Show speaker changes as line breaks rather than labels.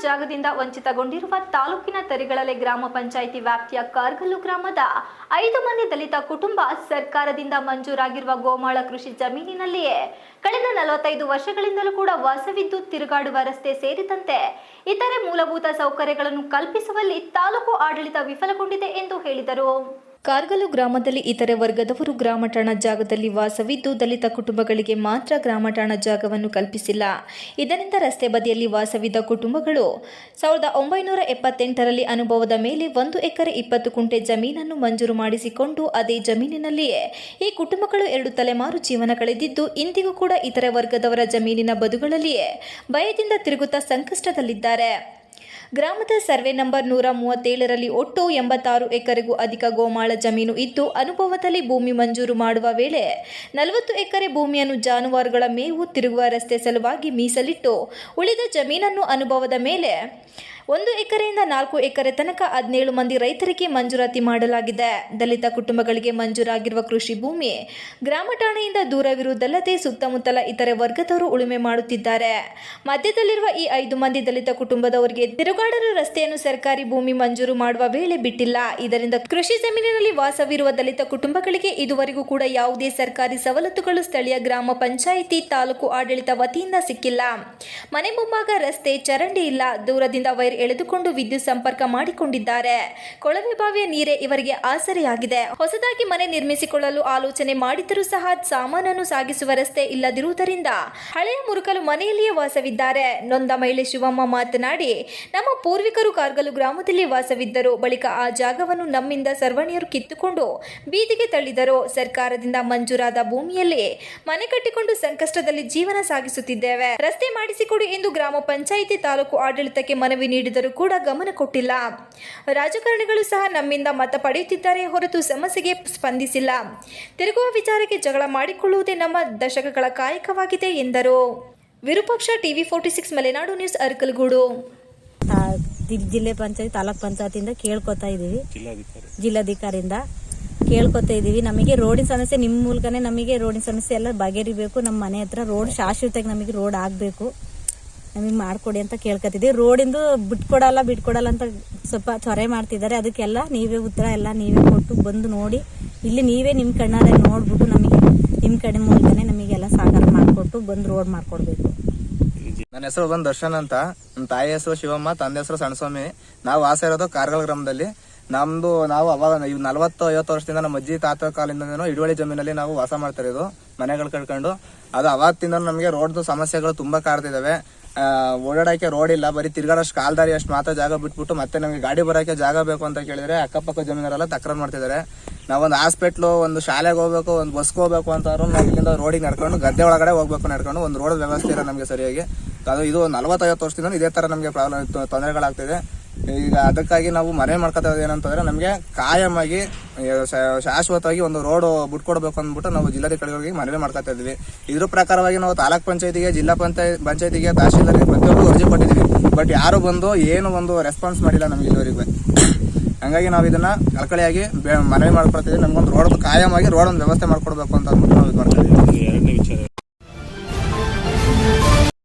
ಜಾಗದಿಂದ ವಂಚಿತಗೊಂಡಿರುವ ತಾಲೂಕಿನ ತರಿಗಳಲೆ ಗ್ರಾಮ ಪಂಚಾಯಿತಿ ವ್ಯಾಪ್ತಿಯ ಕಾರ್ಗಲ್ಲು ಗ್ರಾಮದ 5 ಮಂದಿ ದಲಿತ ಕುಟುಂಬ ಸರ್ಕಾರದಿಂದ ಮಂಜೂರಾಗಿರುವ ಗೋಮಾಳ ಕೃಷಿ ಜಮೀನಿನಲ್ಲಿಯೇ ಕಳೆದ 45 ವರ್ಷಗಳಿಂದಲೂ ಕೂಡ ವಾಸವಿದ್ದು ತಿರುಗಾಡುವ ರಸ್ತೆ ಸೇರಿದಂತೆ ಇತರೆ ಮೂಲಭೂತ ಸೌಕರ್ಯಗಳನ್ನು ಕಲ್ಪಿಸುವಲ್ಲಿ ತಾಲೂಕು ಆಡಳಿತ ವಿಫಲಗೊಂಡಿದೆ ಎಂದು ಹೇಳಿದರು. ಕಾರ್ಗಲ್ಲು ಗ್ರಾಮದಲ್ಲಿ ಇತರೆ ವರ್ಗದವರು ಗ್ರಾಮ ಠಾಣಾ ಜಾಗದಲ್ಲಿ ವಾಸವಿದ್ದು ದಲಿತ ಕುಟುಂಬಗಳಿಗೆ ಮಾತ್ರ ಗ್ರಾಮ ಠಾಣಾ ಜಾಗವನ್ನು ಕಲ್ಪಿಸಿಲ್ಲ. ಇದರಿಂದ ರಸ್ತೆ ಬದಿಯಲ್ಲಿ ವಾಸವಿದ್ದ ಕುಟುಂಬಗಳು 1978ರಲ್ಲಿ ಅನುಭವದ ಮೇಲೆ 1 ಎಕರೆ 20 ಕುಂಟೆ ಜಮೀನನ್ನು ಮಂಜೂರು ಮಾಡಿಸಿಕೊಂಡು ಅದೇ ಜಮೀನಿನಲ್ಲಿಯೇ ಈ ಕುಟುಂಬಗಳು 2 ತಲೆಮಾರು ಜೀವನ ಕಳೆದಿದ್ದು ಇಂದಿಗೂ ಕೂಡ ಇತರೆ ವರ್ಗದವರ ಜಮೀನಿನ ಬದುಗಳಲ್ಲಿಯೇ ಭಯದಿಂದ ತಿರುಗುತ್ತಾ ಸಂಕಷ್ಟದಲ್ಲಿದ್ದಾರೆ. ಗ್ರಾಮದ ಸರ್ವೆ ನಂಬರ್ 137ರಲ್ಲಿ ಒಟ್ಟು 86 ಎಕರೆಗೂ ಅಧಿಕ ಗೋಮಾಳ ಜಮೀನು ಇದ್ದು ಅನುಭವದಲ್ಲಿ ಭೂಮಿ ಮಂಜೂರು ಮಾಡುವ ವೇಳೆ 40 ಎಕರೆ ಭೂಮಿಯನ್ನು ಜಾನುವಾರುಗಳ ಮೇವು ತಿರುಗುವ ರಸ್ತೆ ಸಲುವಾಗಿ ಮೀಸಲಿಟ್ಟು ಉಳಿದ ಜಮೀನನ್ನು ಅನುಭವದ ಮೇಲೆ 1 ಎಕರೆಯಿಂದ 4 ಎಕರೆ ತನಕ 17 ಮಂದಿ ರೈತರಿಗೆ ಮಂಜೂರಾತಿ ಮಾಡಲಾಗಿದೆ. ದಲಿತ ಕುಟುಂಬಗಳಿಗೆ ಮಂಜೂರಾಗಿರುವ ಕೃಷಿ ಭೂಮಿ ಗ್ರಾಮ ಠಾಣೆಯಿಂದ ದೂರವಿರುವುದಲ್ಲದೆ ಸುತ್ತಮುತ್ತಲ ಇತರೆ ವರ್ಗದವರು ಉಳುಮೆ ಮಾಡುತ್ತಿದ್ದಾರೆ. ಮಧ್ಯದಲ್ಲಿರುವ ಈ 5 ಮಂದಿ ದಲಿತ ಕುಟುಂಬದವರಿಗೆ ತಿರುಗಾಡಲು ರಸ್ತೆಯನ್ನು ಸರ್ಕಾರಿ ಭೂಮಿ ಮಂಜೂರು ಮಾಡುವ ವೇಳೆ ಬಿಟ್ಟಿಲ್ಲ. ಇದರಿಂದ ಕೃಷಿ ಜಮೀನಿನಲ್ಲಿ ವಾಸವಿರುವ ದಲಿತ ಕುಟುಂಬಗಳಿಗೆ ಇದುವರೆಗೂ ಕೂಡ ಯಾವುದೇ ಸರ್ಕಾರಿ ಸವಲತ್ತುಗಳು ಸ್ಥಳೀಯ ಗ್ರಾಮ ಪಂಚಾಯಿತಿ ತಾಲೂಕು ಆಡಳಿತ ವತಿಯಿಂದ ಸಿಕ್ಕಿಲ್ಲ. ಮನೆ ಮುಂಭಾಗ ರಸ್ತೆ ಚರಂಡಿ ಇಲ್ಲ. ದೂರದಿಂದ ವೈರ್ ಎಳೆದುಕೊಂಡು ವಿದ್ಯುತ್ ಸಂಪರ್ಕ ಮಾಡಿಕೊಂಡಿದ್ದಾರೆ. ಕೊಳವೆ ಬಾವಿಯ ನೀರೇ ಇವರಿಗೆ ಆಸರೆಯಾಗಿದೆ. ಹೊಸದಾಗಿ ಮನೆ ನಿರ್ಮಿಸಿಕೊಳ್ಳಲು ಆಲೋಚನೆ ಮಾಡಿದರೂ ಸಹ ಸಾಮಾನನ್ನು ಸಾಗಿಸುವ ರಸ್ತೆ ಇಲ್ಲದಿರುವುದರಿಂದ ಹಳೆಯ ಮುರುಕಲು ಮನೆಯಲ್ಲಿಯೇ ವಾಸವಿದ್ದಾರೆ. ನೊಂದ ಮಹಿಳೆ ಶಿವಮ್ಮ ಮಾತನಾಡಿ, ನಮ್ಮ ಪೂರ್ವಿಕರು ಕಾರ್ಗಲ್ಲು ಗ್ರಾಮದಲ್ಲಿ ವಾಸವಿದ್ದರು. ಬಳಿಕ ಆ ಜಾಗವನ್ನು ನಮ್ಮಿಂದ ಸರ್ವಣಿಯರು ಕಿತ್ತುಕೊಂಡು ಬೀದಿಗೆ ತಳ್ಳಿದರು. ಸರ್ಕಾರದಿಂದ ಮಂಜೂರಾದ ಭೂಮಿಯಲ್ಲಿ ಮನೆ ಕಟ್ಟಿಕೊಂಡು ಸಂಕಷ್ಟದಲ್ಲಿ ಜೀವನ ಸಾಗಿಸುತ್ತಿದ್ದೇವೆ. ರಸ್ತೆ ಮಾಡಿಸಿಕೊಡಿ ಎಂದು ಗ್ರಾಮ ಪಂಚಾಯಿತಿ ತಾಲೂಕು ಆಡಳಿತಕ್ಕೆ ಮನವಿ ನೀಡಿದರೂ ಕೂಡ ಗಮನ ಕೊಟ್ಟಿಲ್ಲ. ರಾಜಕಾರಣಿಗಳು ಸಹ ನಮ್ಮಿಂದ ಮತ ಪಡೆಯುತ್ತಿದ್ದಾರೆ ಹೊರತು ಸಮಸ್ಯೆಗೆ ಸ್ಪಂದಿಸಿಲ್ಲ. ತಿರುಗುವ ವಿಚಾರಕ್ಕೆ ಜಗಳ ಮಾಡಿಕೊಳ್ಳುವುದೇ ನಮ್ಮ ದಶಕಗಳ ಕಾಯಕವಾಗಿದೆ ಎಂದರು. Virupaksha, TV 46 Malenadu news, Arakalagudu.
ಜಿಲ್ಲೆ ಪಂಚಾಯತ್ ತಾಲೂಕ್ ಪಂಚಾಯತಿಂದ ಕೇಳ್ಕೊತಾ ಇದೀವಿ, ಜಿಲ್ಲಾಧಿಕಾರಿಯಿಂದ ಕೇಳ್ಕೊತಾ ಇದೀವಿ. ನಮಗೆ ರೋಡಿನ ಸಮಸ್ಯೆ ನಿಮ್ಮ ಮೂಲಕನೇ ನಮಗೆ ರೋಡಿನ ಸಮಸ್ಯೆ ಎಲ್ಲ ಬಗೆಹರಿಬೇಕು. ನಮ್ಮ ಮನೆ ಹತ್ರ ರೋಡ್ ಶಾಶ್ವತವಾಗಿ ನಮಗೆ ರೋಡ್ ಆಗಬೇಕು, ನಮಗೆ ಮಾಡ್ಕೊಡಿ ಅಂತ ಕೇಳ್ಕೊತಿದ್ದೀವಿ. ರೋಡಿಂದು ಬಿಟ್ಕೊಡಲ್ಲ ಅಂತ ಸ್ವಲ್ಪ ಚೊರೆ ಮಾಡ್ತಿದ್ದಾರೆ. ಅದಕ್ಕೆಲ್ಲ ನೀವೇ ಉತ್ತರ ಎಲ್ಲ ನೀವೇ ಕೊಟ್ಟು ಬಂದು ನೋಡಿ, ಇಲ್ಲಿ ನೀವೇ ನಿಮ್ಮ ಕಣ್ಣಾರೆ ನೋಡ್ಬಿಟ್ಟು ನಮಗೆ ನಿಮ್ಮ ಕಡೆ ಮೂಲಕನೇ ನಮಗೆಲ್ಲ ಸಹಕಾರ ಮಾಡಿಕೊಟ್ಟು ಬಂದು ರೋಡ್ ಮಾಡ್ಕೊಡ್ಬೇಕು.
ನನ್ನ ಹೆಸರು ಬಂದು ದರ್ಶನ್ ಅಂತ, ನಮ್ಮ ತಾಯಿ ಹೆಸರು ಶಿವಮ್ಮ, ತಂದೆ ಹೆಸರು ಸಣ್ಣಸ್ವಾಮಿ. ನಾವು ವಾಸ ಇರೋದು ಕಾರ್ಗಲ್ ಗ್ರಾಮದಲ್ಲಿ. ನಾವು ಅವಾಗ 40-50 ವರ್ಷದಿಂದ ನಮ್ಮ ಅಜ್ಜಿ ತಾತ ಕಾಲದಿಂದ ಹಿಡುವಳಿ ಜಮೀನಲ್ಲಿ ನಾವು ವಾಸ ಮಾಡ್ತಾ ಇರೋದು, ಮನೆಗಳು ಕಟ್ಕೊಂಡು. ಅದು ಅವಾಗ್ತಿಂದ ನಮಗೆ ರೋಡ್ ಸಮಸ್ಯೆಗಳು ತುಂಬಾ ಕಾಡ್ತಿದಾವೆ. ಓಡಾಡಕ್ಕೆ ರೋಡ್ ಇಲ್ಲ, ಬರೀ ತಿರ್ಗಾಡೋಷ್ಟು ಕಾಲ್ದಾರಿ ಅಷ್ಟು ಮಾತ್ರ ಜಾಗ ಬಿಟ್ಬಿಟ್ಟು ಮತ್ತೆ ನಮಗೆ ಗಾಡಿ ಬರೋಕೆ ಜಾಗ ಬೇಕು ಅಂತ ಕೇಳಿದ್ರೆ ಅಕ್ಕಪಕ್ಕ ಜಮೀನರೆಲ್ಲ ತಕರಾರು ಮಾಡ್ತಿದ್ದಾರೆ. ನಾವೊಂದು ಹಾಸ್ಪಿಟ್ಲು, ಒಂದು ಶಾಲೆಗೆ ಹೋಗ್ಬೇಕು, ಒಂದು ಬಸ್ಗೆ ಹೋಗ್ಬೇಕು ಅಂತವ್ರು ನಾವು ಇಲ್ಲಿಂದ ರೋಡಿಗೆ ನಡ್ಕೊಂಡು ಗದ್ದೆ ಒಳಗಡೆ ಹೋಗ್ಬೇಕು ನಡ್ಕೊಂಡು. ಒಂದು ರೋಡ್ ವ್ಯವಸ್ಥೆ ಇಲ್ಲ ನಮಗೆ ಸರಿಯಾಗಿ. ಇದು 40-50 ವರ್ಷದಿಂದ ಇದೇ ತರ ನಮಗೆ ತೊಂದರೆಗಳಾಗ್ತಿದೆ. ಈಗ ಅದಕ್ಕಾಗಿ ನಾವು ಮನೆ ಮಾಡ್ಕೊತಾ ಇರೋದು ಏನಂತಂದ್ರೆ, ನಮಗೆ ಕಾಯಮಾಗಿ ಶಾಶ್ವತವಾಗಿ ಒಂದು ರೋಡ್ ಬಿಟ್ಕೊಡ್ಬೇಕು ಅಂದ್ಬಿಟ್ಟು ನಾವು ಜಿಲ್ಲಾಧಿಕಾರಿಗಳಿಗೆ ಮನವಿ ಮಾಡ್ಕೊತಾ ಇದ್ವಿ. ಇದ್ರ ಪ್ರಕಾರವಾಗಿ ನಾವು ತಾಲೂಕ್ ಪಂಚಾಯತಿಗೆ, ಜಿಲ್ಲಾ ಪಂಚಾಯತಿಗೆ, ತಹಶೀಲ್ದಾರ್ಗೆ ಪ್ರತಿಯೊಬ್ಬರು ಅರ್ಜಿ ಕೊಟ್ಟಿದ್ವಿ. ಬಟ್ ಯಾರು ಬಂದು ಏನು ಒಂದು ರೆಸ್ಪಾನ್ಸ್ ಮಾಡಿಲ್ಲ ನಮ್ಗೆ ಇದುವರೆಗೂ. ಹಂಗಾಗಿ ನಾವು ಇದನ್ನ ಕಳಕಳಿಯಾಗಿ ಮನವಿ ಮಾಡ್ಕೊಳ್ತಿದ್ವಿ. ನಮ್ಗೊಂದು ರೋಡ್ ಕಾಯಮಾಗಿ ರೋಡ್ ಒಂದು ವ್ಯವಸ್ಥೆ ಮಾಡ್ಕೊಡ್ಬೇಕು ಅಂತ ಅಂದ್ಬಿಟ್ಟು ನಾವು ಇದು ಮಾಡ್ತಾ ಇದ್ದೀವಿ.